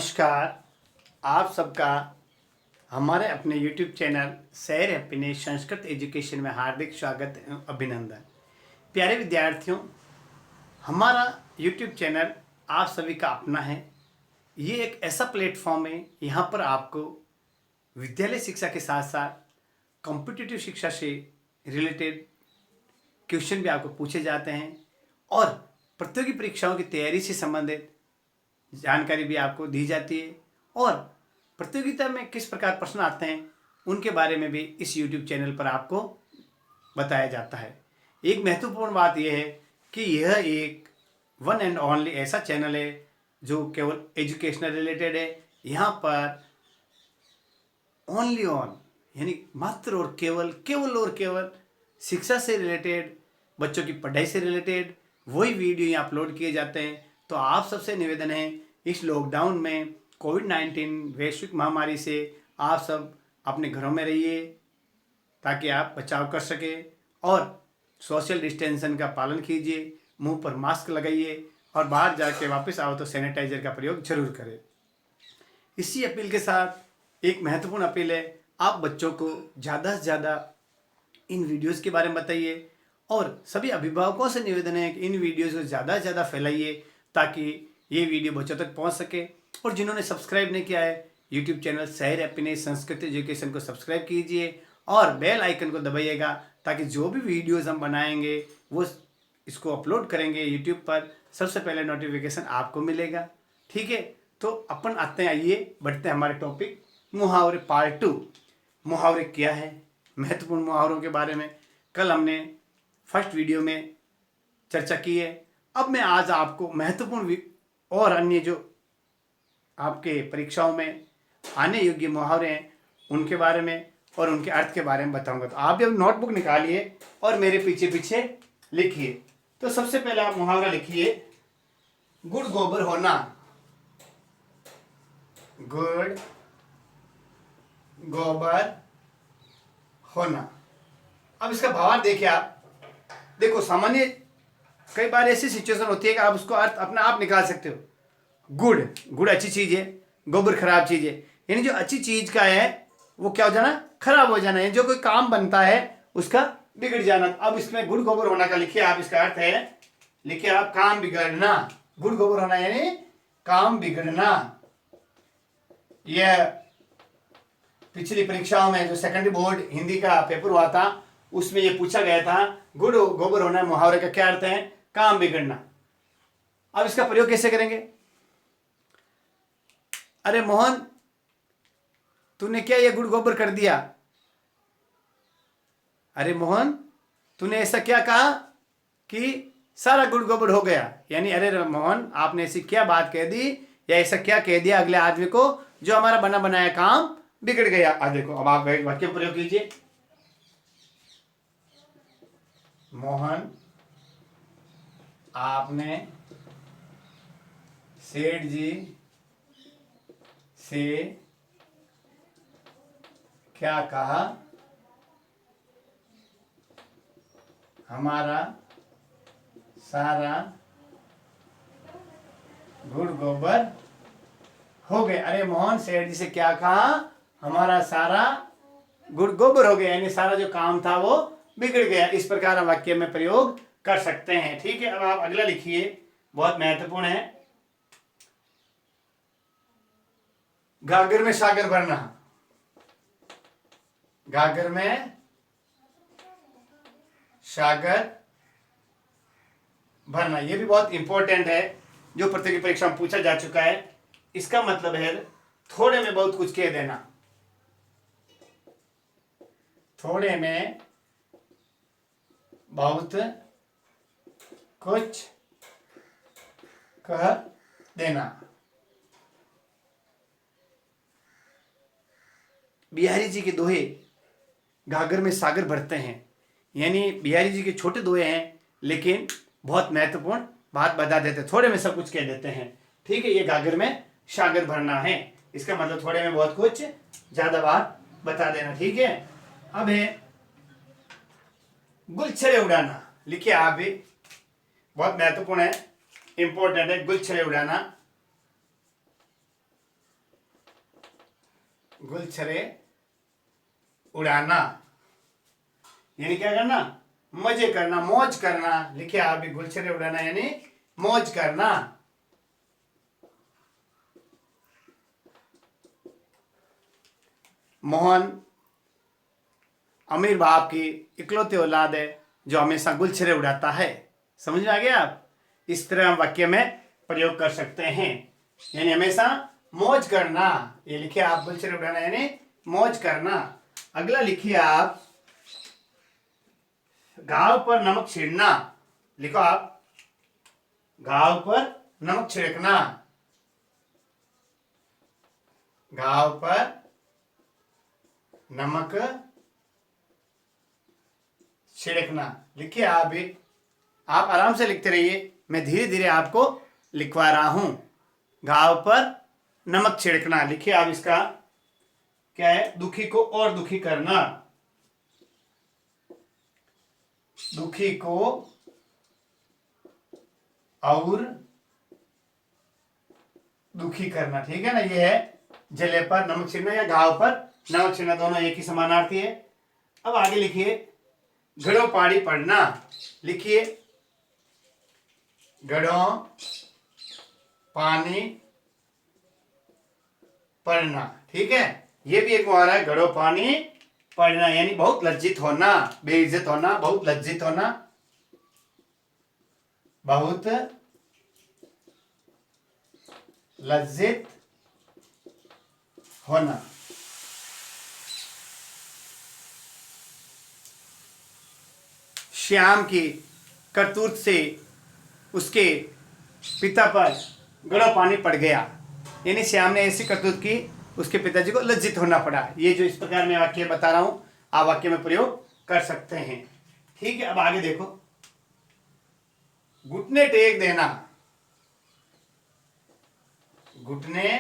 नमस्कार। आप सबका हमारे अपने YouTube चैनल सैर हैप्पीनेस संस्कृत एजुकेशन में हार्दिक स्वागत एवं अभिनंदन। प्यारे विद्यार्थियों, हमारा YouTube चैनल आप सभी का अपना है। ये एक ऐसा प्लेटफॉर्म है, यहाँ पर आपको विद्यालय शिक्षा के साथ साथ कॉम्पिटिटिव शिक्षा से रिलेटेड क्वेश्चन भी आपको पूछे जाते हैं और प्रतियोगी परीक्षाओं की तैयारी से संबंधित जानकारी भी आपको दी जाती है और प्रतियोगिता में किस प्रकार प्रश्न आते हैं उनके बारे में भी इस YouTube चैनल पर आपको बताया जाता है। एक महत्वपूर्ण बात यह है कि यह एक वन एंड ओनली ऐसा चैनल है जो केवल एजुकेशनल रिलेटेड है। यहाँ पर ओनली ऑन यानी मात्र और केवल शिक्षा से रिलेटेड, बच्चों की पढ़ाई से रिलेटेड वही वीडियो यहाँ अपलोड किए जाते हैं। तो आप सबसे निवेदन है, इस लॉकडाउन में कोविड-19 वैश्विक महामारी से आप सब अपने घरों में रहिए ताकि आप बचाव कर सकें और सोशल डिस्टेंसन का पालन कीजिए, मुंह पर मास्क लगाइए और बाहर जाके वापस आओ तो सैनिटाइजर का प्रयोग जरूर करें। इसी अपील के साथ एक महत्वपूर्ण अपील है, आप बच्चों को ज़्यादा से ज़्यादा इन वीडियोज़ के बारे में बताइए और सभी अभिभावकों से निवेदन है कि इन वीडियोज़ को ज़्यादा से ज़्यादा फैलाइए ताकि ये वीडियो बच्चों तक पहुंच सके। और जिन्होंने सब्सक्राइब नहीं किया है, यूट्यूब चैनल सैर हैप्पीनेस संस्कृत एजुकेशन को सब्सक्राइब कीजिए और बेल आइकन को दबाइएगा ताकि जो भी वीडियोज़ हम बनाएंगे वो इसको अपलोड करेंगे यूट्यूब पर, सबसे पहले नोटिफिकेशन आपको मिलेगा। ठीक है, तो अपन आते हैं, आइए बढ़ते हैं हमारे टॉपिक मुहावरे पार्ट 2। मुहावरे क्या है, महत्वपूर्ण मुहावरों के बारे में कल हमने फर्स्ट वीडियो में चर्चा की है। अब मैं आज आपको महत्वपूर्ण और अन्य जो आपके परीक्षाओं में आने योग्य मुहावरे हैं उनके बारे में और उनके अर्थ के बारे में बताऊंगा। तो आप भी अब नोटबुक निकालिए और मेरे पीछे पीछे लिखिए। तो सबसे पहले आप मुहावरा लिखिए, गुड़ गोबर होना। गुड़ गोबर होना। अब इसका भावार्थ देखिए। आप देखो, सामान्य कई बार ऐसी सिचुएशन होती है कि आप उसको अर्थ अपना आप निकाल सकते हो। गुड़ अच्छी चीज है, गोबर खराब चीज है। यानी जो अच्छी चीज का है वो क्या हो जाना, खराब हो जाना है। जो कोई काम बनता है उसका बिगड़ जाना। अब इसमें गुड़ गोबर होना का लिखिए आप, इसका अर्थ है, लिखिए आप, काम बिगड़ना। गुड़ गोबर होना यानी काम बिगड़ना। यह पिछली परीक्षाओं में जो सेकेंडरी बोर्ड हिंदी का पेपर हुआ था उसमें यह पूछा गया था, गुड़ गोबर होना मुहावरे का क्या अर्थ है, काम बिगड़ना। अब इसका प्रयोग कैसे करेंगे? अरे मोहन, तूने क्या ये गुड़ गोबर कर दिया? अरे मोहन, तूने ऐसा क्या कहा कि सारा गुड़ गोबर हो गया। यानी अरे मोहन, आपने ऐसी क्या बात कह दी या ऐसा क्या कह दिया अगले आदमी को जो हमारा बना बनाया काम बिगड़ गया। अब देखो, अब आप वाक्य प्रयोग कीजिए, मोहन, आपने सेठ जी से क्या कहा, हमारा सारा गुड़ गोबर हो गया। अरे मोहन, सेठ जी से क्या कहा, हमारा सारा गुड़ गोबर हो गया। यानी सारा जो काम था वो बिगड़ गया। इस प्रकार हम वाक्य में प्रयोग कर सकते हैं। ठीक है, अब आप अगला लिखिए, बहुत महत्वपूर्ण है, गागर में सागर भरना। गागर में सागर भरना, यह भी बहुत इंपॉर्टेंट है, जो प्रतियोगी परीक्षा में पूछा जा चुका है। इसका मतलब है थोड़े में बहुत कुछ कह देना। थोड़े में बहुत कुछ कह देना। बिहारी जी के दोहे गागर में सागर भरते हैं। यानी बिहारी जी के छोटे दोहे हैं लेकिन बहुत महत्वपूर्ण बात बता देते हैं, थोड़े में सब कुछ कह देते हैं। ठीक है, ये गागर में सागर भरना है, इसका मतलब थोड़े में बहुत कुछ, ज्यादा बात बता देना। ठीक है, अब है गुलछड़े उड़ाना। लिखिए आप भी, बहुत महत्वपूर्ण है, इंपॉर्टेंट है, गुलछड़े उड़ाना। गुलछरे उड़ाना, यानी क्या करना, मजे करना, मौज करना। लिखिए आप भी, गुलछरे उड़ाना यानी मौज करना। मोहन अमीर बाप की इकलौती औलाद है जो हमेशा गुलछरे उड़ाता है। समझ में आ गया आप? इस तरह हम वाक्य में प्रयोग कर सकते हैं, यानी हमेशा मौज करना। ये लिखिए आप, गुलछरे उड़ाना यानी मौज करना। अगला लिखिए आप, घाव पर नमक छिड़ना। लिखो आप, घाव पर नमक छिड़कना। घाव पर नमक छिड़कना। लिखिए आप भी, आप आराम से लिखते रहिए, मैं धीरे धीरे आपको लिखवा रहा हूं। घाव पर नमक छिड़कना। लिखिए आप, इसका क्या है, दुखी को और दुखी करना। दुखी को और दुखी करना, ठीक है ना। ये है जले पर नमक छिड़कना या घाव पर नमक छिड़कना, दोनों एक ही समानार्थी है। अब आगे लिखिए, घड़ों पानी पढ़ना। लिखिए, घड़ों पानी पढ़ना, ठीक है। ये भी एक मुहावरा है, घड़ों पानी पढ़ना, यानी बहुत लज्जित होना, बेइज्जत होना, बहुत लज्जित होना, बहुत लज्जित होना। श्याम की करतूत से उसके पिता पर घड़ों पानी पड़ गया, यानी श्याम ने ऐसी करतूत की, उसके पिताजी को लज्जित होना पड़ा। ये जो इस प्रकार मैं वाक्य बता रहा हूं, आप वाक्य में प्रयोग कर सकते हैं, ठीक है। अब आगे देखो, घुटने टेक देना। घुटने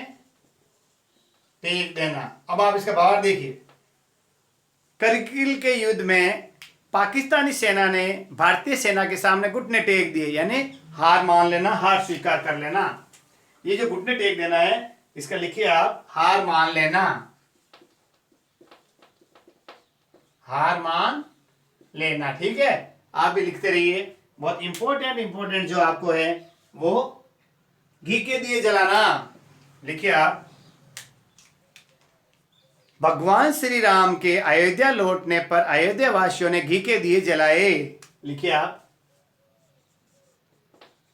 टेक देना। अब आप इसका भावार्थ देखिए, करगिल के युद्ध में पाकिस्तानी सेना ने भारतीय सेना के सामने घुटने टेक दिए, यानी हार मान लेना, हार स्वीकार कर लेना। ये जो घुटने टेक देना है, इसका लिखिए आप, हार मान लेना। हार मान लेना, ठीक है। आप भी लिखते रहिए। बहुत इंपॉर्टेंट जो आपको है वो, घी के दिए जलाना। लिखिए आप, भगवान श्री राम के अयोध्या लौटने पर अयोध्या वासियों ने घी के दिए जलाए। लिखिए आप,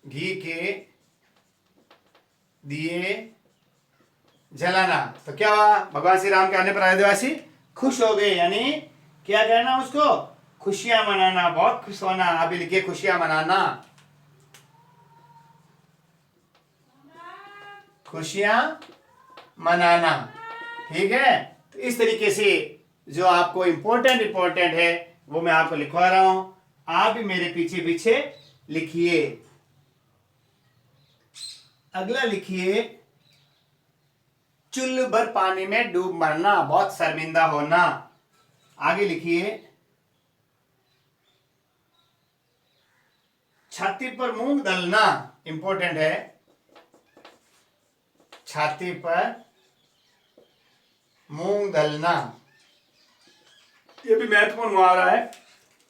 घी के दिए जलाना। तो क्या हुआ, भगवान श्री राम के आने पर अयोध्यावासी खुश हो गए, यानी क्या कहना उसको, खुशियां मनाना, बहुत खुश होना। अभी लिखिए, खुशियां मनाना, खुशियां मनाना, ठीक है। तो इस तरीके से जो आपको इंपॉर्टेंट है वो मैं आपको लिखवा रहा हूं, आप भी मेरे पीछे पीछे लिखिए। अगला लिखिए, चुल्लू भर पानी में डूब मरना, बहुत शर्मिंदा होना। आगे लिखिए, छाती पर मूंग दलना। इंपॉर्टेंट है, छाती पर मूंग दलना। ये भी महत्वपूर्ण मुहावरा है,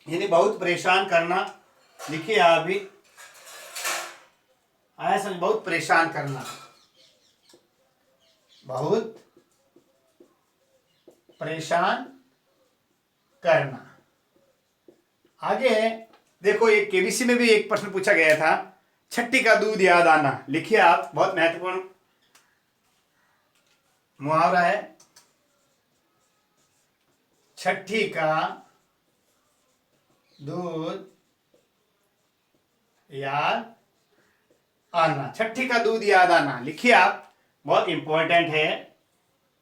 यानी बहुत परेशान करना। लिखिए आप भी, आया समझ, बहुत परेशान करना, बहुत परेशान करना। आगे है, देखो ये केबीसी में भी एक प्रश्न पूछा गया था, छठी का दूध याद आना। लिखिए आप, बहुत महत्वपूर्ण मुहावरा है, छठी का दूध याद आना। छठी का दूध याद आना, लिखिए आप, बहुत इंपॉर्टेंट है,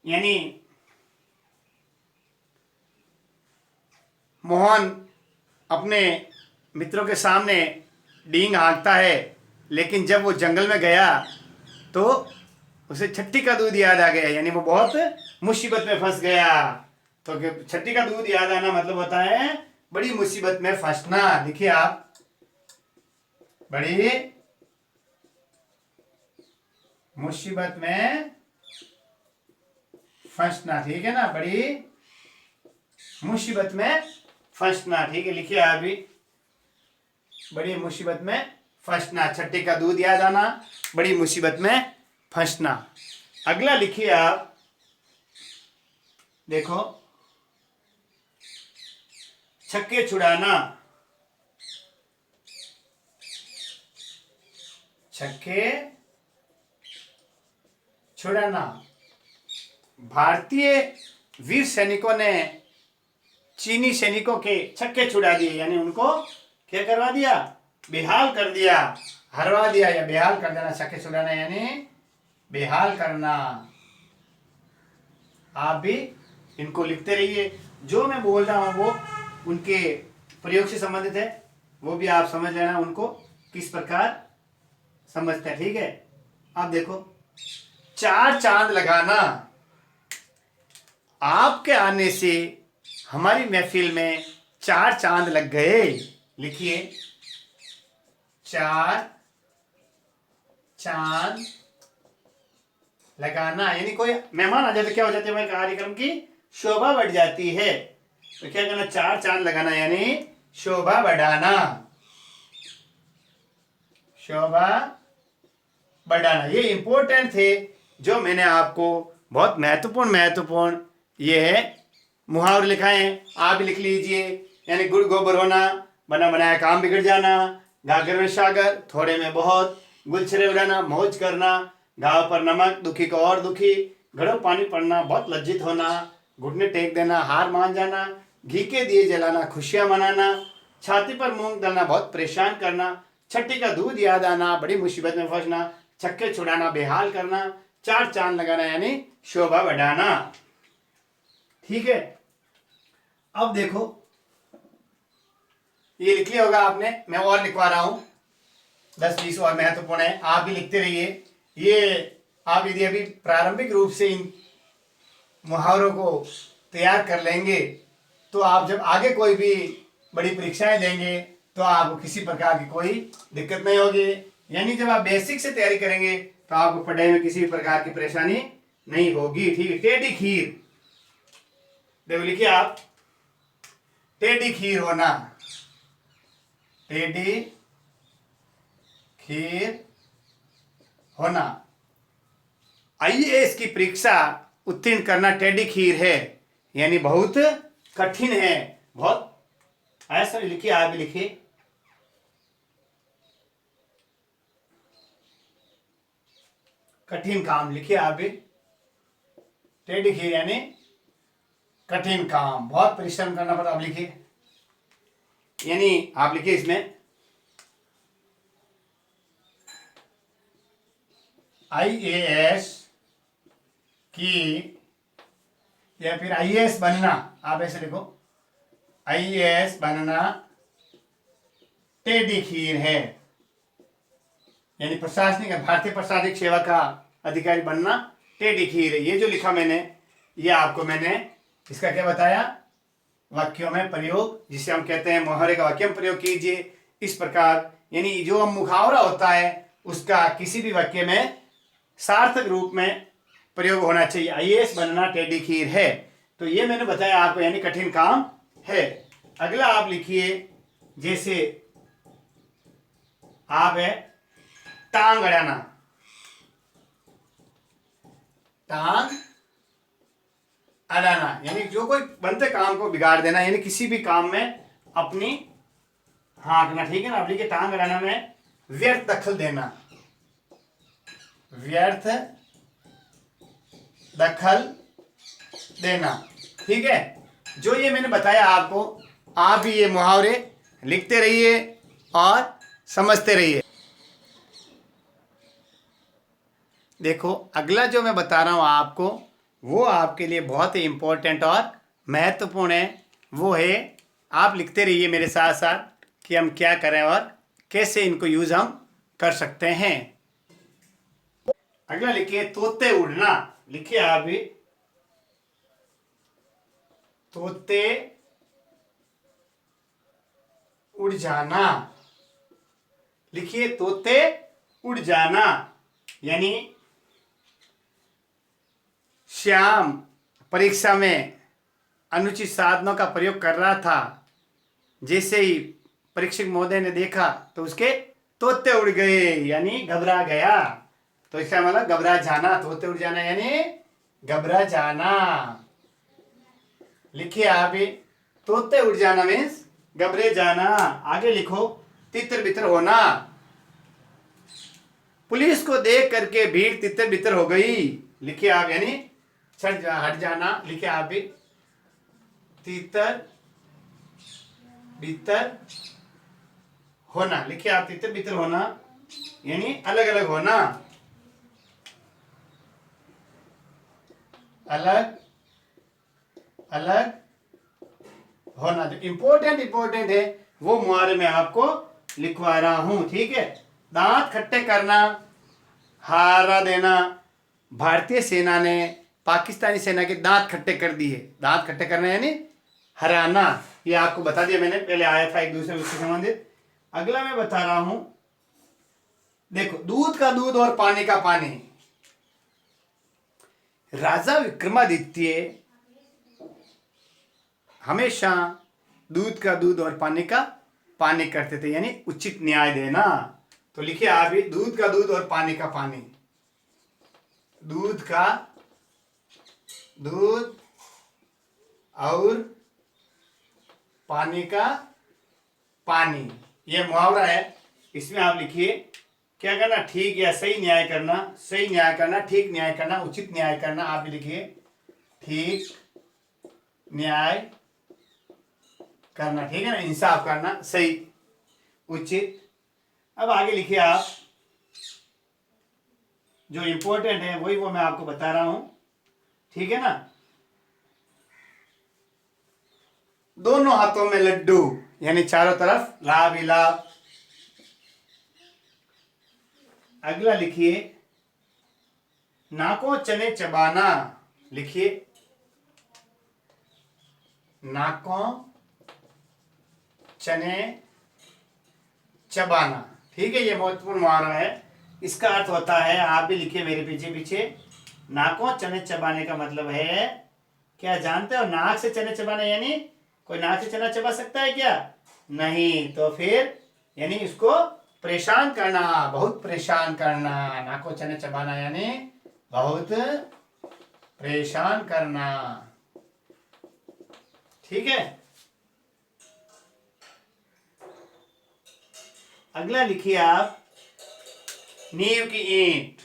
यानी मोहन अपने मित्रों के सामने डींग हाँकता है, लेकिन जब वो जंगल में गया तो उसे छठी का दूध याद आ गया, यानी वो बहुत मुसीबत में फंस गया। तो छठी का दूध याद आना मतलब होता है बड़ी मुसीबत में फंसना। लिखिए आप, बड़ी मुसीबत में फंसना, ठीक है ना, बड़ी मुसीबत में फंसना, ठीक है, लिखिए आप भी, बड़ी मुसीबत में फंसना, छठी का दूध याद आना, बड़ी मुसीबत में फंसना। अगला लिखिए आप, देखो, छक्के छुड़ाना, छक्के छुड़ाना। भारतीय वीर सैनिकों ने चीनी सैनिकों के छक्के छुड़ा दिए, यानी उनको क्या करवा दिया, बेहाल कर दिया, हरवा दिया या बेहाल कर देना। छक्के छुड़ाना यानी बेहाल करना। आप भी इनको लिखते रहिए, जो मैं बोल रहा हूं वो उनके प्रयोग से संबंधित है, वो भी आप समझ लेना उनको किस प्रकार समझते हैं, ठीक है। अब देखो, चार चांद लगाना, आपके आने से हमारी महफिल में चार चांद लग गए। लिखिए, चार चांद लगाना, यानी कोई मेहमान आ जाए तो क्या हो जाती है, हमारे कार्यक्रम की शोभा बढ़ जाती है। तो क्या करना, चार चांद लगाना यानी शोभा बढ़ाना, शोभा बढ़ाना। ये इंपॉर्टेंट थे जो मैंने आपको बहुत महत्वपूर्ण ये है मुहावरे लिखाए हैं, आप भी लिख लीजिए। यानी गुड़ गोबर होना, बना बनाया काम बिगड़ जाना, गागर में सागर, थोड़े में बहुत, गुलछरे उड़ाना, मौज करना, घाव पर नमक, दुखी को और दुखी, घड़ों पानी पड़ना, बहुत लज्जित होना, घुटने टेक देना, हार मान जाना, घी के दिए जलाना, खुशियां मनाना, छाती पर मूंग डालना, बहुत परेशान करना, छठी का दूध याद आना, बड़ी मुसीबत में फंसना, छक्के छुड़ाना, बेहाल करना, चार चांद लगाना यानी शोभा बढ़ाना, ठीक है। अब देखो, ये लिख लिया होगा आपने, मैं और लिखवा रहा हूं, 10-20 और महत्वपूर्ण है, आप भी लिखते रहिए। ये आप यदि अभी प्रारंभिक रूप से इन मुहावरों को तैयार कर लेंगे तो आप जब आगे कोई भी बड़ी परीक्षाएं देंगे तो आपको किसी प्रकार की कोई दिक्कत नहीं होगी। यानी जब आप बेसिक से तैयारी करेंगे तो आपको पढ़ाई में किसी भी प्रकार की परेशानी नहीं होगी, ठीक है। टेढ़ी खीर, देखो लिखिए आप, टेढ़ी खीर होना, टेढ़ी खीर होना। आईएएस की परीक्षा उत्तीर्ण करना टेढ़ी खीर है, यानी बहुत कठिन है, बहुत ऐसा लिखिए, आप भी लिखिए, कठिन काम, लिखिए आप भी, टेढ़ी खीर यानी कठिन काम, बहुत परिश्रम करना पड़ता। आप लिखिए, यानी आप लिखिए इसमें आईएएस की, या फिर आईएएस बनना, आप ऐसे लिखो, आईएएस बनना टेढ़ी खीर है, यानी प्रशासनिक, भारतीय प्रशासनिक सेवा का अधिकारी बनना टेढ़ी खीर है। ये जो लिखा मैंने, ये आपको मैंने इसका क्या बताया, वाक्यों में प्रयोग, जिसे हम कहते हैं मुहावरे का वाक्य में प्रयोग कीजिए इस प्रकार। यानी जो मुहावरा होता है उसका किसी भी वाक्य में सार्थक रूप में प्रयोग होना चाहिए। आईएएस बनना टेढ़ी खीर है, तो ये मैंने बताया आपको, यानी कठिन काम है। अगला आप लिखिए, जैसे आप है टांग अड़ाना, टांग अड़ाना यानी जो कोई बनते काम को बिगाड़ देना, यानी किसी भी काम में अपनी हाँकना, ठीक है ना। आप लिखिए, टांग अड़ाना में व्यर्थ दखल देना, व्यर्थ दखल देना, ठीक है। जो ये मैंने बताया आपको, आप भी ये मुहावरे लिखते रहिए और समझते रहिए। देखो, अगला जो मैं बता रहा हूं आपको, वो आपके लिए बहुत ही इंपॉर्टेंट और महत्वपूर्ण है। वो है, आप लिखते रहिए मेरे साथ साथ कि हम क्या करें और कैसे इनको यूज हम कर सकते हैं। अगला लिखिए, तोते उड़ना, लिखिए आप भी, तोते उड़ जाना, लिखिए, तोते उड़ जाना यानी श्याम परीक्षा में अनुचित साधनों का प्रयोग कर रहा था, जैसे ही परीक्षक महोदय ने देखा तो उसके तोते उड़ गए, यानी घबरा गया। तो इसका मतलब घबरा जाना, तोते उड़ जाना यानी घबरा जाना। लिखिए आप भी, तोते उड़ जाना मीन्स घबरे जाना। आगे लिखो, तितर बितर होना। पुलिस को देख करके भीड़ तितर बितर हो गई। लिखिए आप, यानी हट जाना। लिखिए आप भी, तितर बितर होना। लिखिए आप, तितर बितर होना यानी अलग अलग होना, अलग अलग होना। जो इंपॉर्टेंट है वो मुहावरे में आपको लिखवा रहा हूं, ठीक है। दांत खट्टे करना, हारा देना। भारतीय सेना ने पाकिस्तानी सेना के दांत खट्टे कर दिए। दांत खट्टे करना यानी हराना। ये आपको बता दिया मैंने, पहले आया था एक दूसरे उससे संबंधित। अगला मैं बता रहा हूं, देखो, दूध का दूध और पानी का पानी। राजा विक्रमादित्य हमेशा दूध का दूध और पानी का पानी करते थे, यानी उचित न्याय देना। तो लिखिए आप भी, दूध का दूध और पानी का पानी। दूध का दूध और पानी का पानी, ये मुहावरा है। इसमें आप लिखिए क्या करना, ठीक या सही न्याय करना, सही न्याय करना, ठीक न्याय करना, उचित न्याय करना। आप भी लिखिए, ठीक न्याय करना, ठीक है ना, इंसाफ करना, सही उचित। अब आगे लिखिए आप, जो इंपॉर्टेंट है वही वो मैं आपको बता रहा हूं, ठीक है ना। दोनों हाथों में लड्डू, यानी चारों तरफ लाभ ही लाभ। अगला लिखिए, नाकों चने चबाना। लिखिए, नाकों चने चबाना, ठीक है। ये महत्वपूर्ण मुहावरा है। इसका अर्थ होता है, आप भी लिखिए मेरे पीछे पीछे, नाकों चने चबाने का मतलब है, क्या जानते हो, नाक से चने चबाना, यानी कोई नाक से चना चबा सकता है क्या? नहीं। तो फिर यानी इसको परेशान करना, बहुत परेशान करना। नाकों चने चबाना यानी बहुत परेशान करना, ठीक है। अगला लिखिए आप, नींव की ईंट।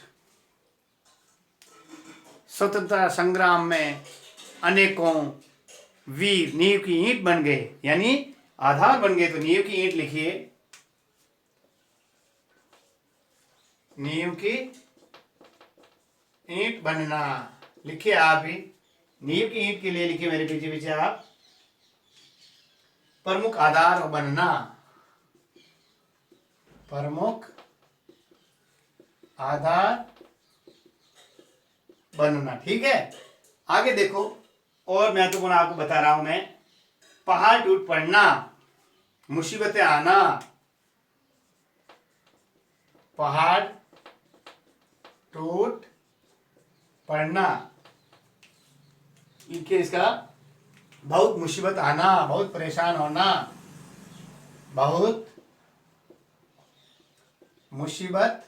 स्वतंत्रता संग्राम में अनेकों वीर नींव की ईंट बन गए, यानी आधार बन गए। तो नींव की ईंट लिखिए, नींव की ईंट बनना। लिखिए आप भी, नींव की ईंट के लिए लिखिए मेरे पीछे पीछे आप, प्रमुख आधार बनना, प्रमुख आधार बनना, ठीक है। आगे देखो, और महत्वपूर्ण आपको बता रहा हूं मैं, पहाड़ टूट पड़ना, मुसीबतें आना। पहाड़ टूट पड़ना, इनके इसका बहुत मुसीबत आना, बहुत परेशान होना, बहुत मुसीबत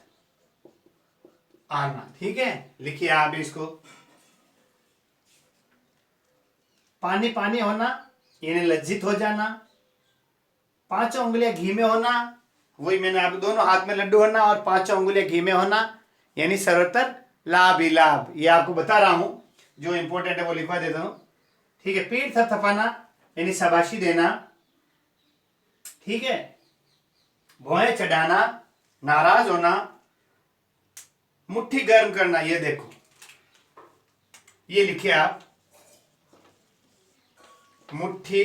आना, ठीक है। लिखिए आप इसको, पानी पानी होना यानी लज्जित हो जाना। पांचों उंगलियां घी में होना, वही मैंने आप, दोनों हाथ में लड्डू होना और पांचों उंगलियां घी में होना, यानी सर्वत्र लाभ ही लाभ। ये आपको बता रहा हूं, जो इंपॉर्टेंट है वो लिखवा देता हूं, ठीक है। पीठ थपथपाना यानी शाबाशी देना, ठीक है। भौहें चढ़ाना, नाराज होना। मुट्ठी गर्म करना, ये देखो, ये लिखिए आप, मुट्ठी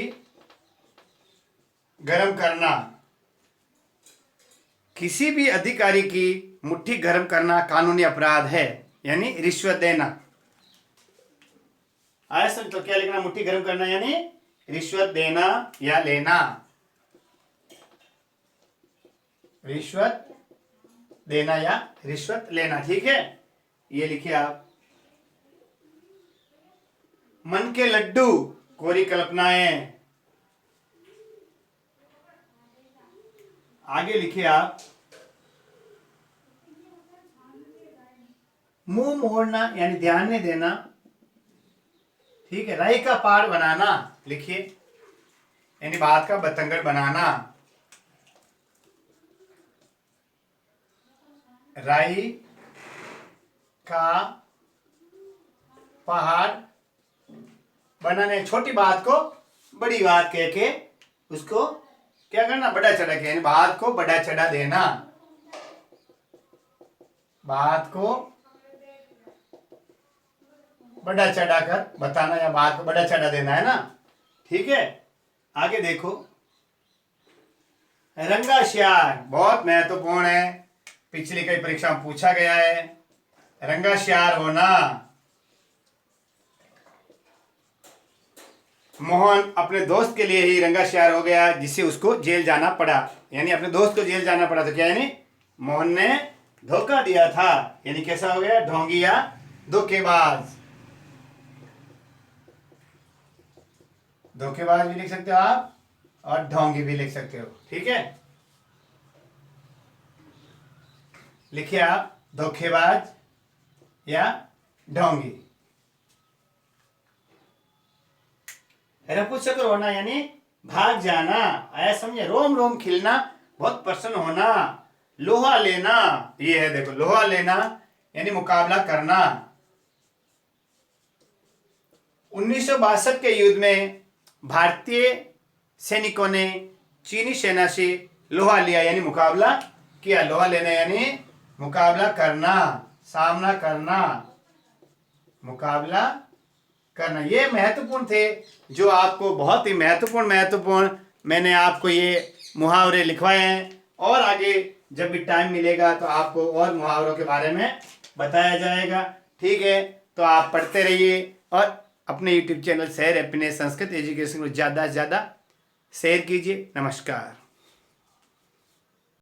गर्म करना। किसी भी अधिकारी की मुट्ठी गर्म करना कानूनी अपराध है, यानी रिश्वत देना। आया समझ? तो क्या लिखना, मुट्ठी गर्म करना यानी रिश्वत देना या लेना, रिश्वत देना या रिश्वत लेना, ठीक है। ये लिखिए आप, मन के लड्डू कोरी कल्पनाएं। आगे लिखिए आप, मुंह मोड़ना यानी ध्यान नहीं देना। ठीक है, राई का पहाड़ बनाना लिखिए, यानी बात का बतंगड़ बनाना। राई का पहाड़ बनाने, छोटी बात को बड़ी बात कह के उसको क्या करना, बड़ा चढ़ा के, यानी बात को बड़ा चढ़ा देना। बात को बड़ा चढ़ा कर बताना या बात को बड़ा चढ़ा देना है ना। ठीक है, आगे देखो, रंगाश्यार बहुत महत्वपूर्ण है, पिछली कई परीक्षा में पूछा गया है। रंगाश्यार होना, मोहन अपने दोस्त के लिए ही रंगाश्यार हो गया जिससे उसको जेल जाना पड़ा, यानी अपने दोस्त को जेल जाना पड़ा। तो क्या यानी मोहन ने धोखा दिया था, यानी कैसा हो गया, ढोंगी या धोखेबाज। धोखेबाज भी लिख सकते हो आप और ढोंगी भी लिख सकते हो। ठीक है, लिखिए आप धोखेबाज या ढोंगी। रपुचक्र होना यानी भाग जाना, आया समझे, रोम रोम खिलना, बहुत प्रसन्न होना। लोहा लेना, ये है देखो, लोहा लेना यानी मुकाबला करना। 1962 के युद्ध में भारतीय सैनिकों ने चीनी सेना से लोहा लिया यानी मुकाबला किया। लोहा लेना यानी मुकाबला करना, सामना करना, मुकाबला करना। ये महत्वपूर्ण थे, जो आपको बहुत ही महत्वपूर्ण मैंने आपको ये मुहावरे लिखवाए हैं, और आगे जब भी टाइम मिलेगा तो आपको और मुहावरों के बारे में बताया जाएगा। ठीक है, तो आप पढ़ते रहिए और अपने यूट्यूब चैनल शहर हैप्पीनेस संस्कृत एजुकेशन को ज़्यादा से ज़्यादा शेयर कीजिए। नमस्कार।